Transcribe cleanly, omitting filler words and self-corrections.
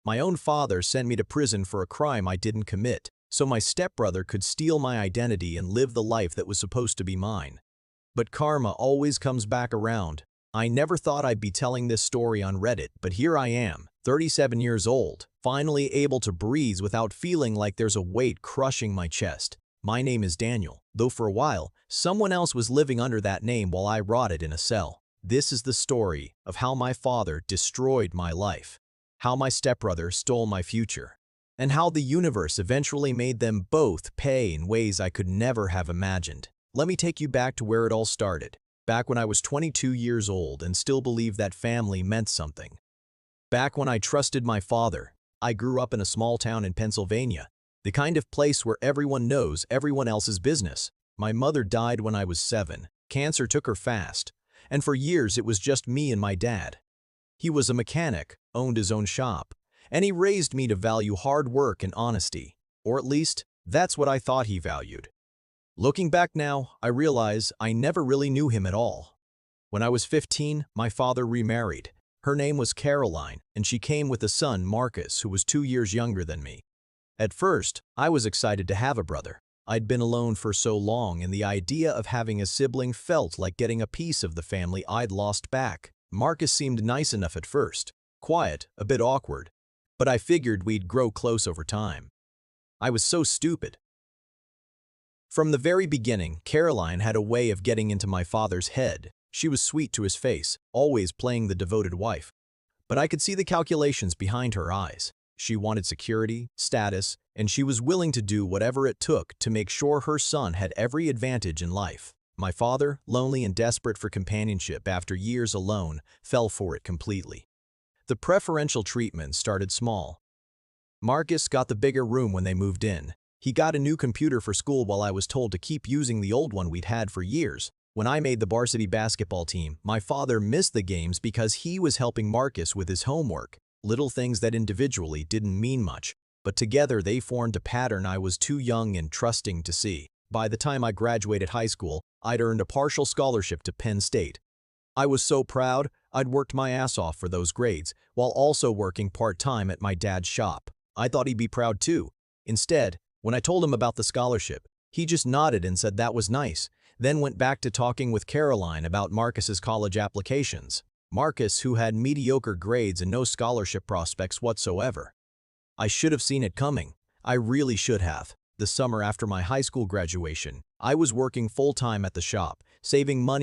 My own father sent me to prison for a crime I didn't commit, so my stepbrother could steal my identity and live the life that was supposed to be mine. But karma always comes back around. I never thought I'd be telling this story on Reddit, but here I am, 37 years old, finally able to breathe without feeling like there's a weight crushing my chest. My name is Daniel, though for a while, someone else was living under that name while I rotted in a cell. This is the story of how my father destroyed my life, how my stepbrother stole my future, and how the universe eventually made them both pay in ways I could never have imagined. Let me take you back to where it all started, back when I was 22 years old and still believed that family meant something. Back when I trusted my father. I grew up in a small town in Pennsylvania, the kind of place where everyone knows everyone else's business. My mother died when I was 7. Cancer took her fast, and for years it was just me and my dad. He was a mechanic, owned his own shop, and he raised me to value hard work and honesty, or at least, that's what I thought he valued. Looking back now, I realize I never really knew him at all. When I was 15, my father remarried. Her name was Caroline, and she came with a son, Marcus, who was 2 years younger than me. At first, I was excited to have a brother. I'd been alone for so long, and the idea of having a sibling felt like getting a piece of the family I'd lost back. Marcus seemed nice enough at first, quiet, a bit awkward, but I figured we'd grow close over time. I was so stupid. From the very beginning, Caroline had a way of getting into my father's head. She was sweet to his face, always playing the devoted wife. But I could see the calculations behind her eyes. She wanted security, status, and she was willing to do whatever it took to make sure her son had every advantage in life. My father, lonely and desperate for companionship after years alone, fell for it completely. The preferential treatment started small. Marcus got the bigger room when they moved in. He got a new computer for school while I was told to keep using the old one we'd had for years. When I made the varsity basketball team, my father missed the games because he was helping Marcus with his homework. Little things that individually didn't mean much, but together they formed a pattern I was too young and trusting to see. By the time I graduated high school, I'd earned a partial scholarship to Penn State. I was so proud. I'd worked my ass off for those grades, while also working part-time at my dad's shop. I thought he'd be proud too. Instead, when I told him about the scholarship, he just nodded and said that was nice, then went back to talking with Caroline about Marcus's college applications. Marcus, who had mediocre grades and no scholarship prospects whatsoever. I should have seen it coming. I really should have. The summer after my high school graduation, I was working full-time at the shop, saving money